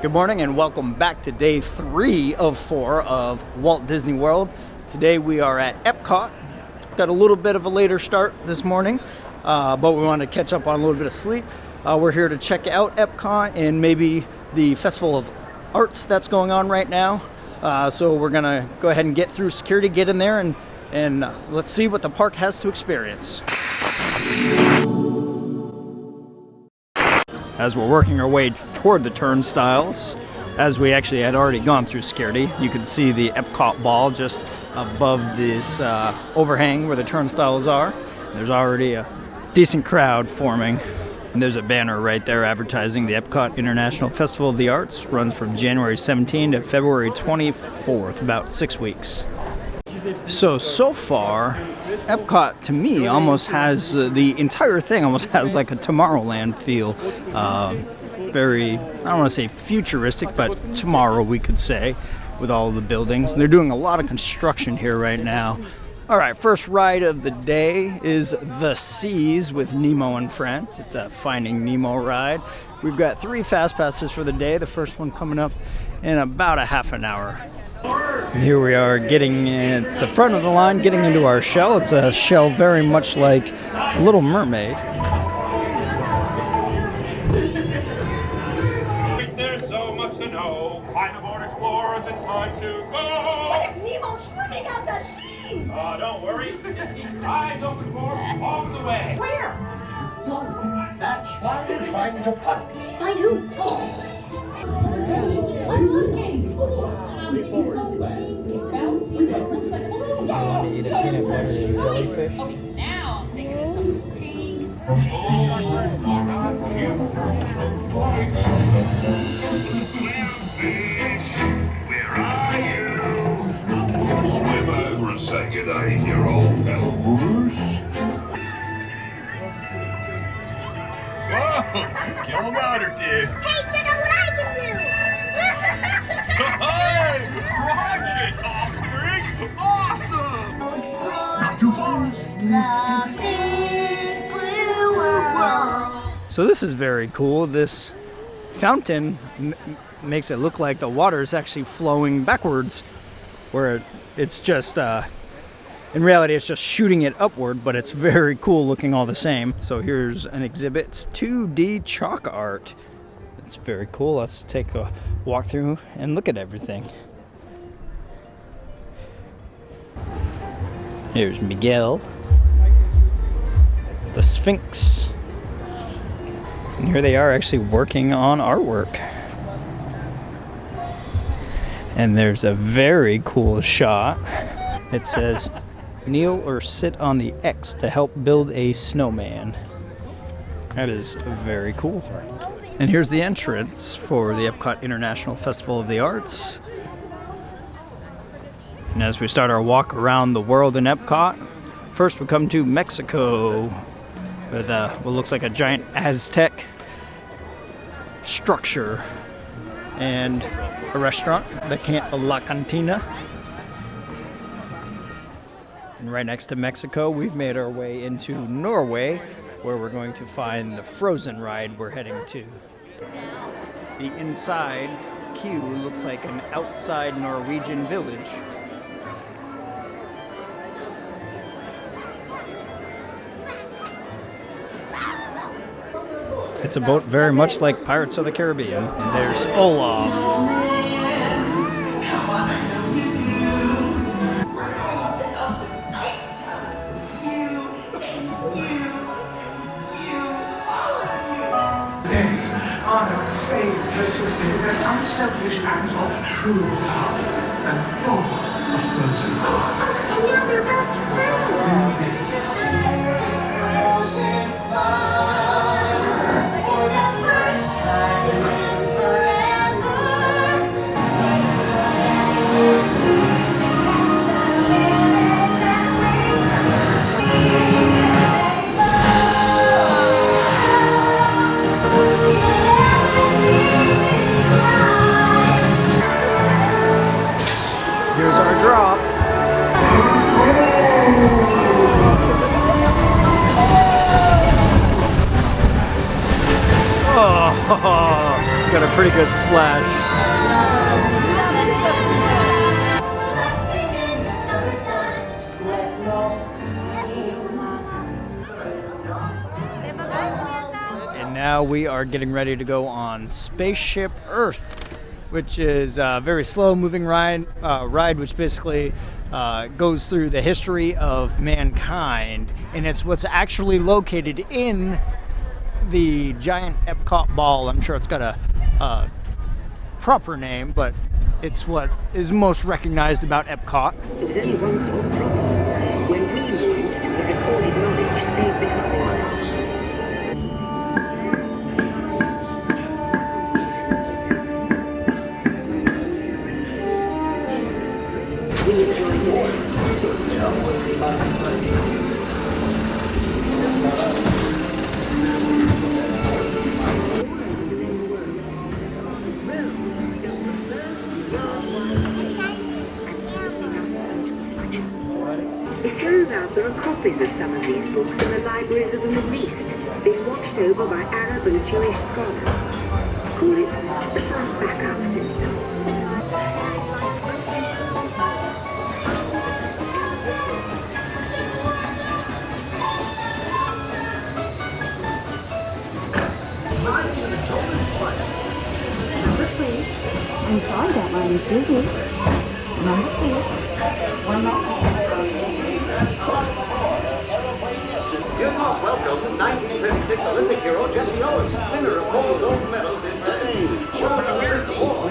Good morning and welcome back to day 3 of 4 of Walt Disney World. Today we are at EPCOT. Got a little bit of a later start this morning, but we want to catch up on a little bit of sleep. We're here to check out EPCOT and maybe the Festival of Arts that's going on right now. So we're going to go ahead and get through security, get in there, and let's see what the park has to experience. As we're working our way toward the turnstiles, as we actually had already gone through security, you can see the EPCOT ball just above this overhang where the turnstiles are. There's already a decent crowd forming, and there's a banner right there advertising the EPCOT International Festival of the Arts. Runs from January 17 to February 24th, about 6 weeks. So far, EPCOT to me almost has the entire thing almost has like a Tomorrowland feel. Very, I don't want to say futuristic, but tomorrow we could say, with all the buildings. And they're doing a lot of construction here right now. All right, first ride of the day is The Seas with Nemo and Friends. It's a Finding Nemo ride. We've got 3 fast passes for the day. The first one coming up in about a half an hour. And here we are getting at the front of the line, getting into our shell. It's a shell very much like Little Mermaid. There's so much to know. Climb aboard, explorers, it's time to go. What if Nemo's swimming out the sea? Don't worry. Just keep your eyes open for him all the way. Where? That's why you're trying to find me. Find who? Eat a peanut butter and jellyfish. Now I'm thinking of something green. Clownfish, where are you? Swim over and say good day, your old pal Bruce. Whoa! Kill him out or dude. Hey, check out what I can do! Hey! Righteous offspring! Awesome! We'll explore the big blue world. So this is very cool. This fountain makes it look like the water is actually flowing backwards, where it's just, in reality, it's just shooting it upward, but it's very cool looking all the same. So here's an exhibit. It's 2D chalk art. It's very cool. Let's take a walk through and look at everything. Here's Miguel, the Sphinx. And here they are actually working on artwork. And there's a very cool shot. It says, kneel or sit on the X to help build a snowman. That is very cool. And here's the entrance for the EPCOT International Festival of the Arts. And as we start our walk around the world in EPCOT, first we come to Mexico with what looks like a giant Aztec structure and a restaurant, La Cantina. And right next to Mexico, we've made our way into Norway, where we're going to find the Frozen ride we're heading to. The inside queue looks like an outside Norwegian village. It's a boat very much like Pirates of the Caribbean. There's Olaf. Honor saved her sister with an unselfish act of true love and full of frozen heart. And you're their best friend. For the first time in forever. Here's our drop. pretty good splash. Singing the summer sun, just let lost And now we are getting ready to go on Spaceship Earth, which is a very slow-moving ride, which basically goes through the history of mankind, and it's what's actually located in the giant EPCOT ball. I'm sure it's got a proper name, but it's what is most recognized about EPCOT. There was only one small problem. When we moved, the recorded knowledge stayed behind. We enjoyed it. It turns out there are copies of some of these books in the libraries of the Middle East, being watched over by Arab and Jewish scholars. Call it the first backup system. Number, please. I'm sorry that line is busy. Number, please. One more. Give a welcome to 1936 Olympic hero Jesse Owens, winner of all gold medals in today. Showing years of war.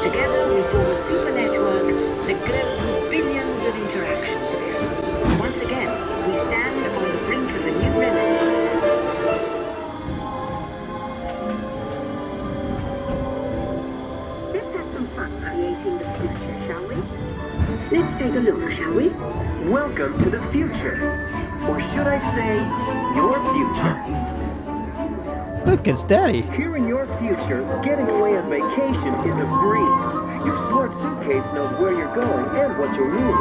Together we form a super network that grows with billions of interactions. Once again, we stand on the brink of a new renaissance. Let's have some fun creating the future, shall we? Let's take a look, shall we? Welcome to the future. Or should I say, your future. Look, it's Daddy. Here in your future, getting away on vacation is a breeze. Your smart suitcase knows where you're going and what you'll need.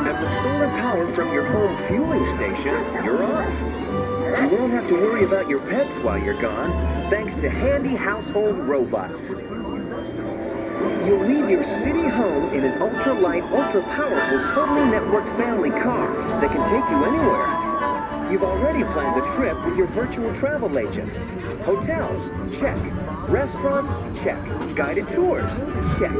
And with solar power from your home fueling station, you're off. You won't have to worry about your pets while you're gone, thanks to handy household robots. You'll leave your city home in an ultra-light, ultra-powerful, totally networked family car that can take you anywhere. You've already planned the trip with your virtual travel agent. Hotels, check. Restaurants, check. Guided tours, check.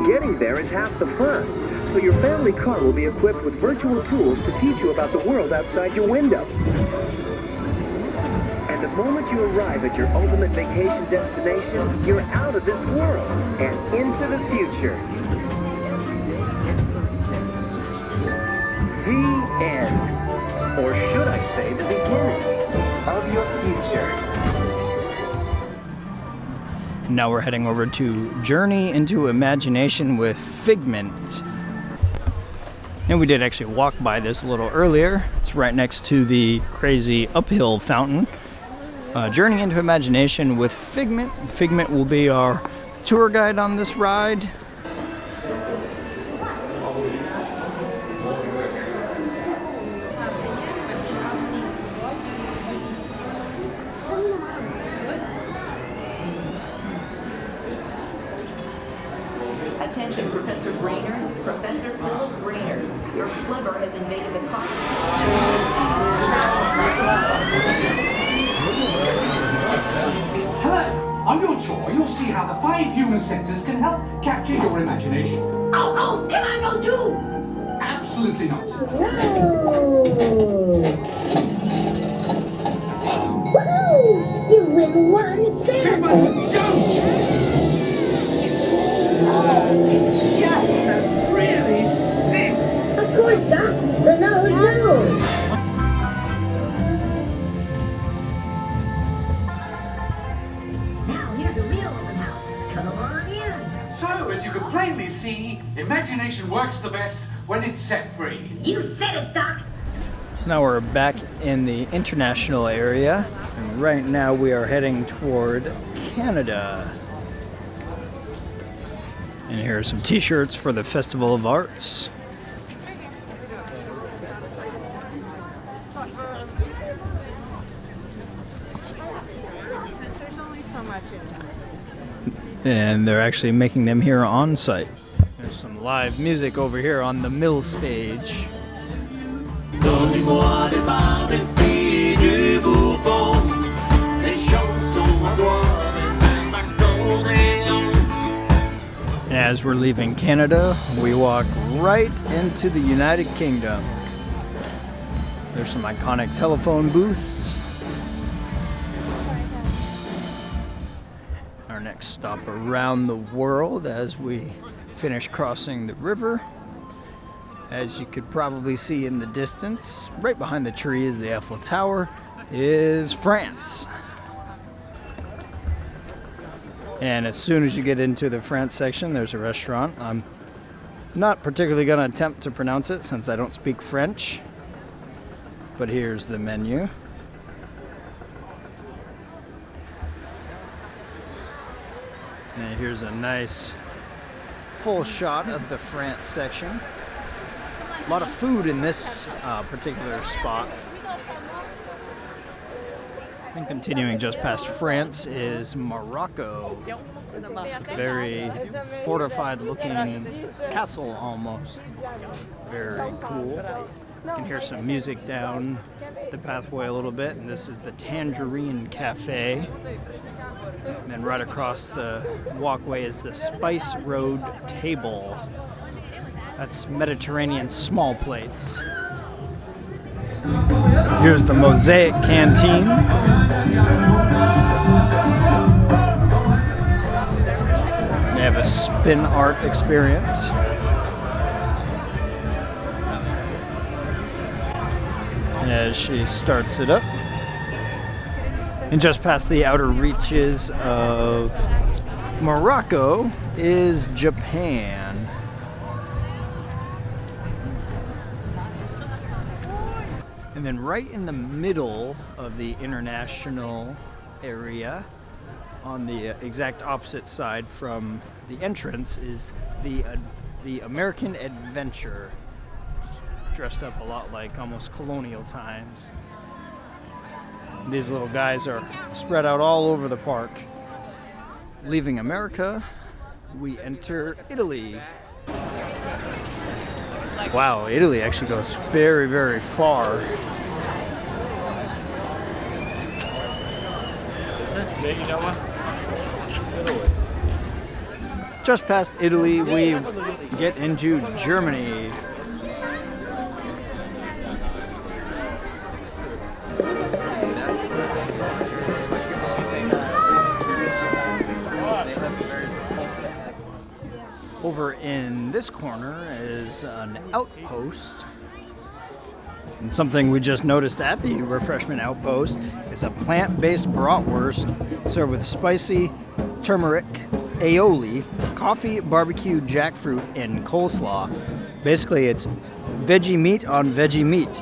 Getting there is half the fun, so your family car will be equipped with virtual tools to teach you about the world outside your window. And the moment you arrive at your ultimate vacation destination, you're out of this world and into the future. The end. Or should I say the beginning of your future. Now we're heading over to Journey into Imagination with Figment. And we did actually walk by this a little earlier. It's right next to the crazy uphill fountain. Journey into Imagination with Figment. Figment will be our tour guide on this ride. Attention, Professor Brainerd. Professor Philip Brainerd. Your flubber has invaded the cockpit. Hello! On your tour, you'll see how the 5 human senses can help capture your imagination. Oh, can I go too? Absolutely not. Woohoo! You win 1 cent! Yeah, that really stinks! Of course, Doc. The nose knows. Now, here's a real open house. Come on in. So, as you can plainly see, imagination works the best when it's set free. You said it, Doc. So now we're back in the international area, and right now we are heading toward Canada. And here are some t-shirts for the Festival of Arts. And they're actually making them here on site. There's some live music over here on the mill stage. As we're leaving Canada, we walk right into the United Kingdom. There's some iconic telephone booths. Our next stop around the world as we finish crossing the river. As you could probably see in the distance, right behind the tree is the Eiffel Tower, is France. And as soon as you get into the France section, there's a restaurant. I'm not particularly going to attempt to pronounce it since I don't speak French. But here's the menu. And here's a nice full shot of the France section. A lot of food in this particular spot. And continuing just past France is Morocco. A very fortified looking castle almost. Very cool. You can hear some music down the pathway a little bit, and this is the Tangerine Cafe. And then right across the walkway is the Spice Road Table. That's Mediterranean small plates. Here's the Mosaic Canteen. They have a spin art experience. As she starts it up. And just past the outer reaches of Morocco is Japan. And then right in the middle of the international area, on the exact opposite side from the entrance, is the American Adventure. Dressed up a lot like almost colonial times. These little guys are spread out all over the park. Leaving America, we enter Italy. Wow, Italy actually goes very, very far. Just past Italy, we get into Germany. Over in this corner is an outpost. And something we just noticed at the refreshment outpost is a plant-based bratwurst served with spicy turmeric, aioli, coffee, barbecue, jackfruit, and coleslaw. Basically, it's veggie meat on veggie meat.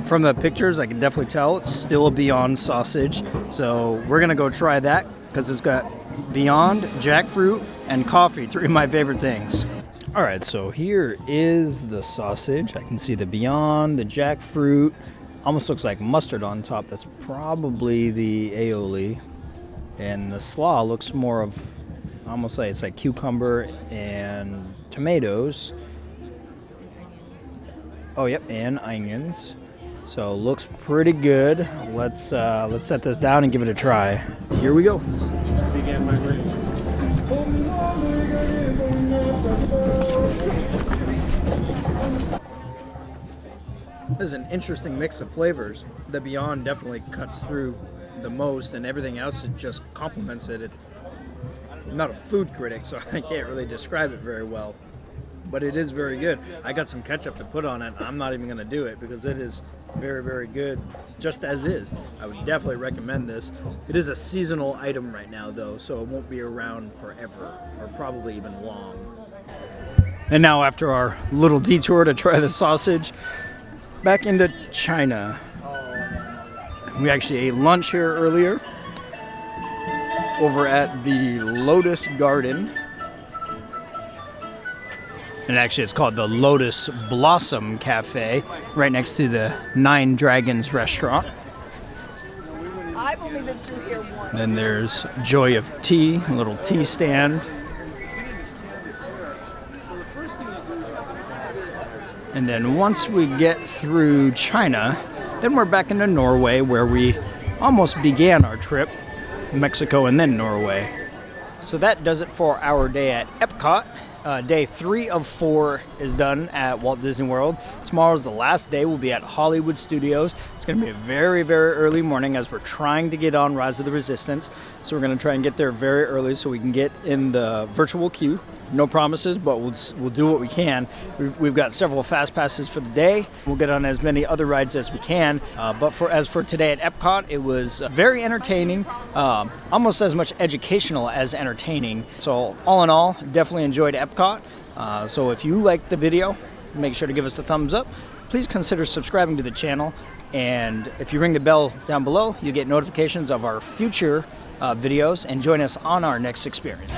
From the pictures, I can definitely tell it's still a Beyond sausage. So we're gonna go try that because it's got Beyond, jackfruit, and coffee, three of my favorite things. All right, so here is the sausage. I can see the Beyond, the jackfruit, almost looks like mustard on top. That's probably the aioli. And the slaw looks more of, almost like it's like cucumber and tomatoes. Oh, yep, and onions. So looks pretty good. Let's set this down and give it a try. Here we go. This is an interesting mix of flavors. The Beyond definitely cuts through the most, and everything else it just complements it. I'm not a food critic, so I can't really describe it very well, but it is very good. I got some ketchup to put on it. I'm not even going to do it because it is very, very good just as is. I would definitely recommend this. It is a seasonal item right now though, so it won't be around forever, or probably even long. And now, after our little detour to try the sausage, back into China. We actually ate lunch here earlier over at the Lotus Garden. And actually it's called the Lotus Blossom Cafe, right next to the Nine Dragons restaurant. I've only been through here once. Then there's Joy of Tea, a little tea stand. And then once we get through China, then we're back into Norway, where we almost began our trip, Mexico and then Norway. So that does it for our day at EPCOT. Day 3 of 4 is done at Walt Disney World. Tomorrow's the last day. We'll be at Hollywood Studios. It's going to be a very, very early morning as we're trying to get on Rise of the Resistance. So we're going to try and get there very early so we can get in the virtual queue. No promises, but we'll do what we can. We've got several fast passes for the day. We'll get on as many other rides as we can. But as for today at EPCOT, it was very entertaining, almost as much educational as entertaining. So all in all, definitely enjoyed EPCOT. So if you liked the video, make sure to give us a thumbs up. Please consider subscribing to the channel. And if you ring the bell down below, you get notifications of our future videos and join us on our next experience.